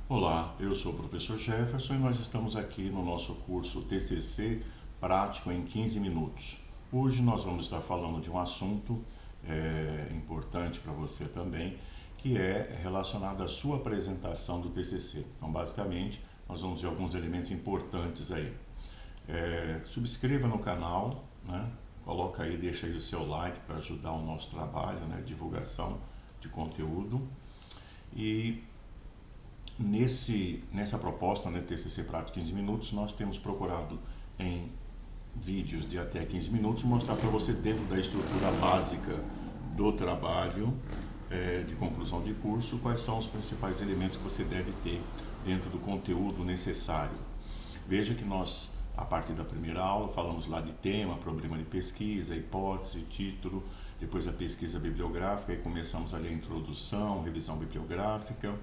Olá, eu sou o professor Jefferson e nós estamos aqui no nosso curso TCC Prático em 15 minutos. Hoje nós vamos estar falando de um assunto importante para você também, que é relacionado à sua apresentação do TCC. Então, basicamente, nós vamos ver alguns elementos importantes aí. Subscreva no canal, né? Coloca aí, deixa aí o seu like para ajudar o nosso trabalho, né? Divulgação de conteúdo. E nessa proposta, né, TCC Prático 15 minutos, nós temos procurado em vídeos de até 15 minutos mostrar para você, dentro da estrutura básica do trabalho de conclusão de curso, quais são os principais elementos que você deve ter dentro do conteúdo necessário. Veja que nós, a partir da primeira aula, falamos lá de tema, problema de pesquisa, hipótese, título, depois a pesquisa bibliográfica, e começamos ali a introdução, revisão bibliográfica,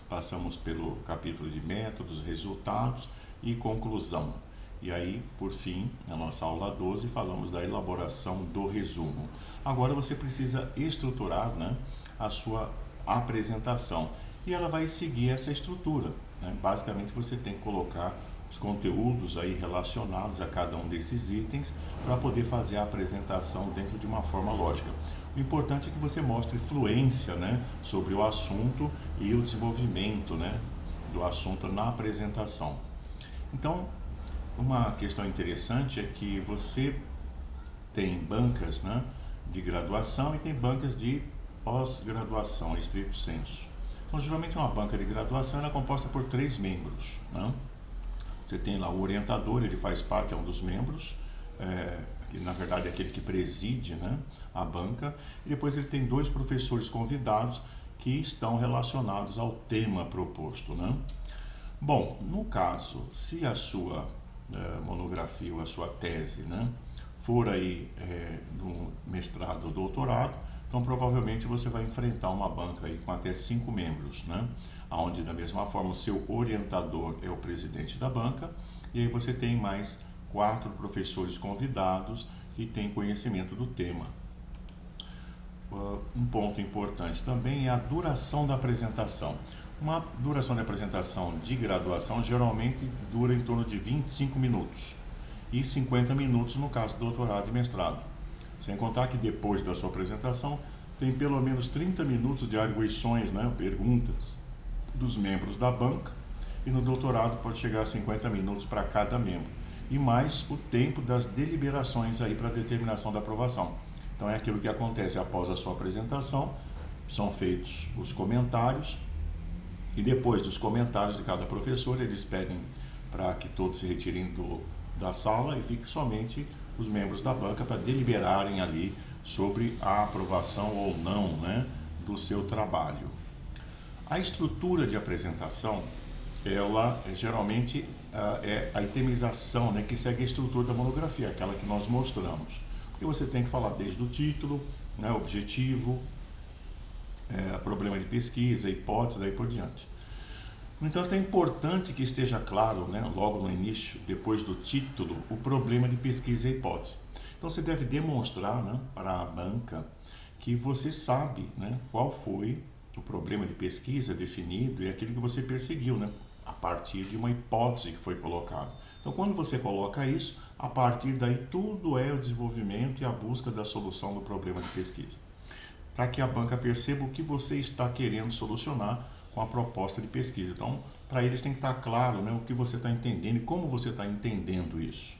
passamos pelo capítulo de métodos, resultados e conclusão. E aí, por fim, na nossa aula 12, falamos da elaboração do resumo. Agora você precisa estruturar, né, a sua apresentação, e ela vai seguir essa estrutura, né? Basicamente você tem que colocar os conteúdos aí relacionados a cada um desses itens para poder fazer a apresentação dentro de uma forma lógica. O importante é que você mostre fluência, né, sobre o assunto e o desenvolvimento, né, do assunto na apresentação. Então, uma questão interessante é que você tem bancas, né, de graduação e tem bancas de pós-graduação, em estrito senso. Então, geralmente uma banca de graduação é composta por 3 membros, né? Você tem lá o orientador, ele faz parte, é um dos membros, que na verdade é aquele que preside, né, a banca, e depois ele tem 2 professores convidados que estão relacionados ao tema proposto, né? Bom, no caso, se a sua monografia ou a sua tese, né, for aí no mestrado ou doutorado, então provavelmente você vai enfrentar uma banca aí com até 5 membros, né? Onde da mesma forma o seu orientador é o presidente da banca, e aí você tem mais 4 professores convidados que têm conhecimento do tema. Um ponto importante também é a duração da apresentação. Uma duração de apresentação de graduação geralmente dura em torno de 25 minutos e 50 minutos no caso do doutorado e mestrado. Sem contar que depois da sua apresentação tem pelo menos 30 minutos de arguições, né, perguntas dos membros da banca, e no doutorado pode chegar a 50 minutos para cada membro, e mais o tempo das deliberações aí para determinação da aprovação. Então é aquilo que acontece após a sua apresentação, são feitos os comentários, e depois dos comentários de cada professor, eles pedem para que todos se retirem da sala e fiquem somente os membros da banca para deliberarem ali sobre a aprovação ou não, né, do seu trabalho. A estrutura de apresentação, ela geralmente é a itemização, né, que segue a estrutura da monografia, aquela que nós mostramos. Porque você tem que falar desde o título, né, objetivo, problema de pesquisa, hipótese, daí por diante. No entanto, é importante que esteja claro, né, logo no início, depois do título, o problema de pesquisa e hipótese. Então você deve demonstrar, né, para a banca que você sabe, né, qual foi o problema de pesquisa definido e aquilo que você perseguiu, né, a partir de uma hipótese que foi colocada. Então, quando você coloca isso, a partir daí tudo é o desenvolvimento e a busca da solução do problema de pesquisa, para que a banca perceba o que você está querendo solucionar com a proposta de pesquisa. Então, para eles tem que estar claro, né, o que você está entendendo e como você está entendendo isso.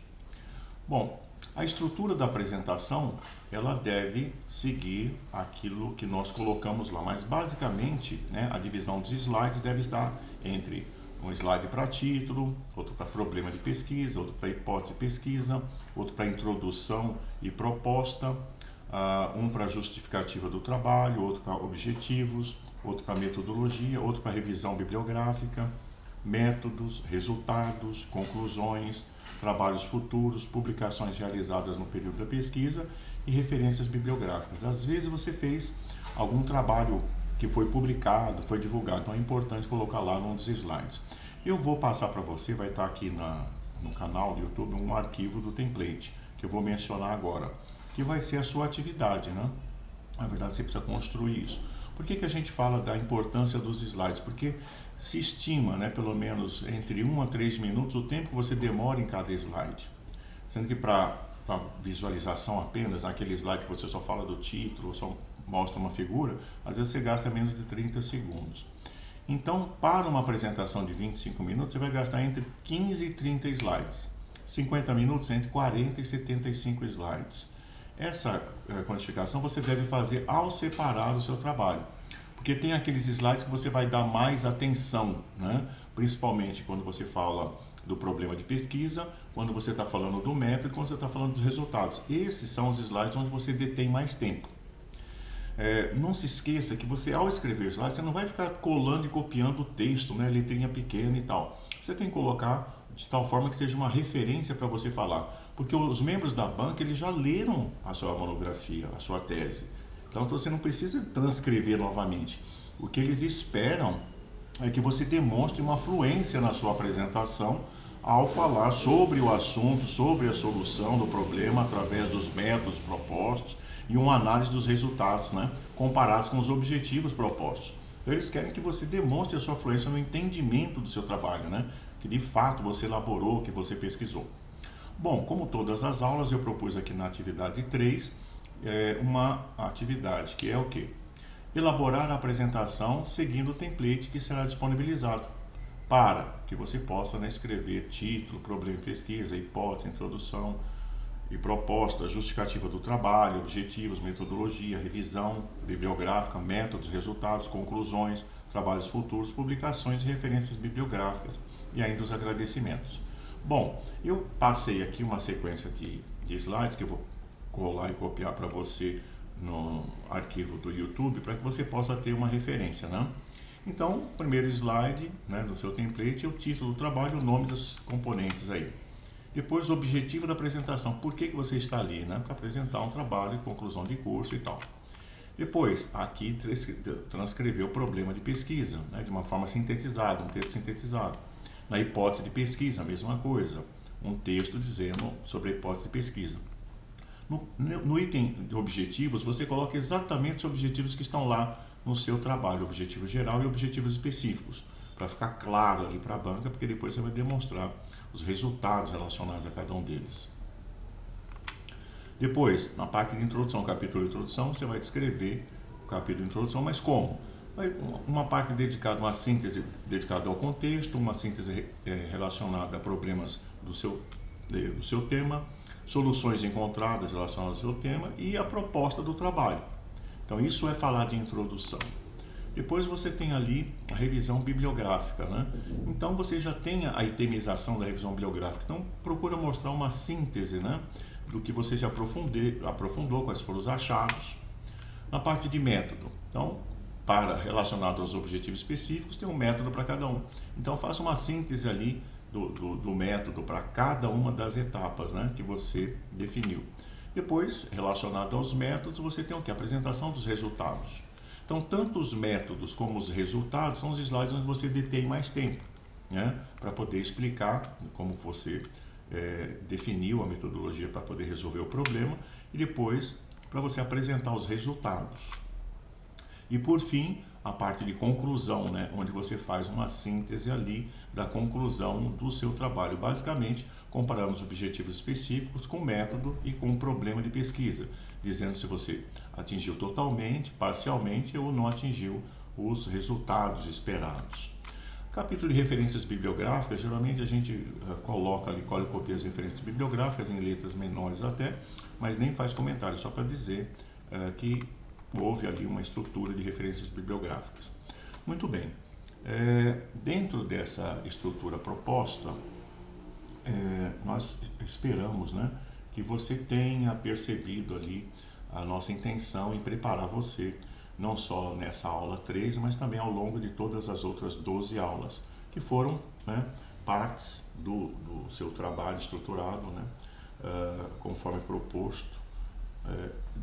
Bom, a estrutura da apresentação, ela deve seguir aquilo que nós colocamos lá, mas basicamente, né, a divisão dos slides deve estar entre um slide para título, outro para problema de pesquisa, outro para hipótese de pesquisa, outro para introdução e proposta, um para justificativa do trabalho, outro para objetivos, outro para metodologia, outro para revisão bibliográfica, métodos, resultados, conclusões, trabalhos futuros, publicações realizadas no período da pesquisa e referências bibliográficas. Às vezes você fez algum trabalho que foi publicado, foi divulgado, então é importante colocar lá num dos slides. Eu vou passar para você, vai estar aqui no canal do YouTube um arquivo do template, que eu vou mencionar agora, que vai ser a sua atividade, né? Na verdade, você precisa construir isso. Por que a gente fala da importância dos slides? Porque se estima, né, pelo menos entre 1 a 3 minutos o tempo que você demora em cada slide. Sendo que para visualização apenas, naquele slide que você só fala do título, ou só mostra uma figura, às vezes você gasta menos de 30 segundos. Então, para uma apresentação de 25 minutos, você vai gastar entre 15 e 30 slides. 50 minutos, entre 40 e 75 slides. Essa quantificação você deve fazer ao separar o seu trabalho. Porque tem aqueles slides que você vai dar mais atenção, né? Principalmente quando você fala do problema de pesquisa, quando você está falando do método e quando você está falando dos resultados. Esses são os slides onde você detém mais tempo. Não se esqueça que você, ao escrever slides, você não vai ficar colando e copiando o texto, né, letrinha pequena e tal. Você tem que colocar de tal forma que seja uma referência para você falar. Porque os membros da banca, eles já leram a sua monografia, a sua tese. Então você não precisa transcrever novamente. O que eles esperam é que você demonstre uma fluência na sua apresentação ao falar sobre o assunto, sobre a solução do problema através dos métodos propostos e uma análise dos resultados, né, comparados com os objetivos propostos. Então, eles querem que você demonstre a sua fluência no entendimento do seu trabalho, né, que de fato você elaborou, que você pesquisou. Bom, como todas as aulas, eu propus aqui na atividade 3 uma atividade que é o quê? Elaborar a apresentação seguindo o template que será disponibilizado para que você possa, né, escrever título, problema de pesquisa, hipótese, introdução e proposta, justificativa do trabalho, objetivos, metodologia, revisão bibliográfica, métodos, resultados, conclusões, trabalhos futuros, publicações e referências bibliográficas e ainda os agradecimentos. Bom, eu passei aqui uma sequência de slides que eu vou colar e copiar para você no arquivo do YouTube para que você possa ter uma referência, né? Então, primeiro slide, né, do seu template é o título do trabalho, o nome dos componentes aí. Depois, o objetivo da apresentação, por que você está ali, né? Para apresentar um trabalho, conclusão de curso e tal. Depois, aqui transcrever o problema de pesquisa, né, de uma forma sintetizada, um texto sintetizado. Na hipótese de pesquisa, a mesma coisa, um texto dizendo sobre a hipótese de pesquisa. No item de objetivos, você coloca exatamente os objetivos que estão lá no seu trabalho, objetivo geral e objetivos específicos, para ficar claro ali para a banca, porque depois você vai demonstrar os resultados relacionados a cada um deles. Depois, na parte de introdução, capítulo de introdução, você vai descrever o capítulo de introdução, mas como? Uma parte dedicada, uma síntese dedicada ao contexto, uma síntese relacionada a problemas do seu tema, soluções encontradas relacionadas ao seu tema e a proposta do trabalho. Então, isso é falar de introdução. Depois você tem ali a revisão bibliográfica, né? Então, você já tem a itemização da revisão bibliográfica. Então, procura mostrar uma síntese, né, do que você se aprofundou, quais foram os achados. Na parte de método, então, relacionado aos objetivos específicos, tem um método para cada um. Então, faça uma síntese ali do método para cada uma das etapas, né, que você definiu. Depois, relacionado aos métodos, você tem o que? A apresentação dos resultados. Então, tanto os métodos como os resultados são os slides onde você detém mais tempo, né, para poder explicar como você definiu a metodologia para poder resolver o problema e depois para você apresentar os resultados. E por fim, a parte de conclusão, né, onde você faz uma síntese ali da conclusão do seu trabalho, basicamente comparando os objetivos específicos com o método e com o problema de pesquisa, dizendo se você atingiu totalmente, parcialmente ou não atingiu os resultados esperados. Capítulo de referências bibliográficas, geralmente a gente coloca ali, copia as referências bibliográficas em letras menores até, mas nem faz comentário, só para dizer que houve ali uma estrutura de referências bibliográficas. Muito bem. Dentro dessa estrutura proposta, nós esperamos, né, que você tenha percebido ali a nossa intenção em preparar você, não só nessa aula 13, mas também ao longo de todas as outras 12 aulas, que foram, né, partes do seu trabalho estruturado, né, conforme proposto,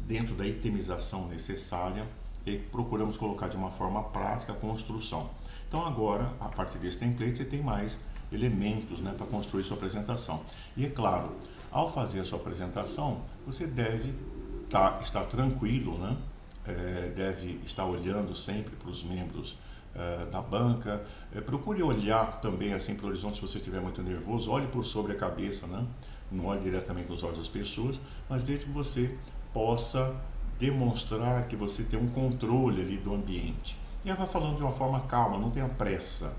dentro da itemização necessária, e procuramos colocar de uma forma prática a construção. Então agora, a partir desse template, você tem mais elementos, né, para construir sua apresentação. E é claro, ao fazer a sua apresentação, você deve estar tranquilo, né, deve estar olhando sempre para os membros da banca. Procure olhar também assim para o horizonte. Se você estiver muito nervoso, olhe por sobre a cabeça, né? Não olhe diretamente nos olhos das pessoas, mas desde que você possa demonstrar que você tem um controle ali do ambiente. E vai falando de uma forma calma, não tenha pressa.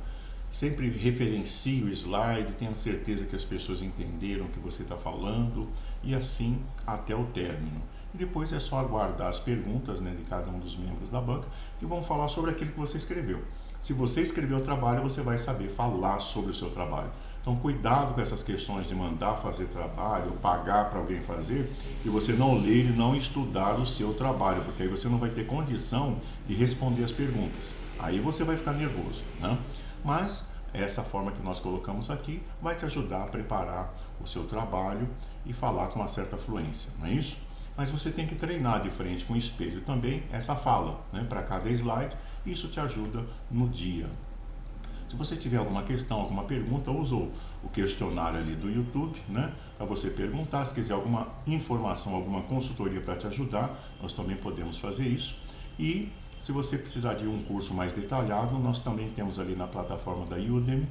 Sempre referencie o slide, tenha certeza que as pessoas entenderam o que você está falando e assim até o término. E depois é só aguardar as perguntas, né, de cada um dos membros da banca que vão falar sobre aquilo que você escreveu. Se você escreveu o trabalho, você vai saber falar sobre o seu trabalho. Então, cuidado com essas questões de mandar fazer trabalho, pagar para alguém fazer, e você não ler e não estudar o seu trabalho, porque aí você não vai ter condição de responder as perguntas. Aí você vai ficar nervoso, né? Mas essa forma que nós colocamos aqui vai te ajudar a preparar o seu trabalho e falar com uma certa fluência, não é isso? Mas você tem que treinar de frente com o espelho também essa fala, né, para cada slide. Isso te ajuda no dia. Se você tiver alguma questão, alguma pergunta, usa o questionário ali do YouTube, né, para você perguntar. Se quiser alguma informação, alguma consultoria para te ajudar, nós também podemos fazer isso. E se você precisar de um curso mais detalhado, nós também temos ali na plataforma da Udemy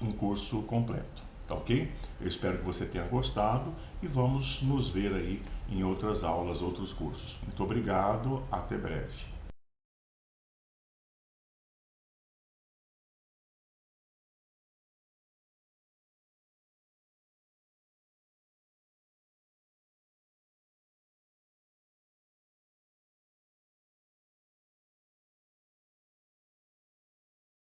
um curso completo, tá ok? Eu espero que você tenha gostado e vamos nos ver aí em outras aulas, outros cursos. Muito obrigado, até breve.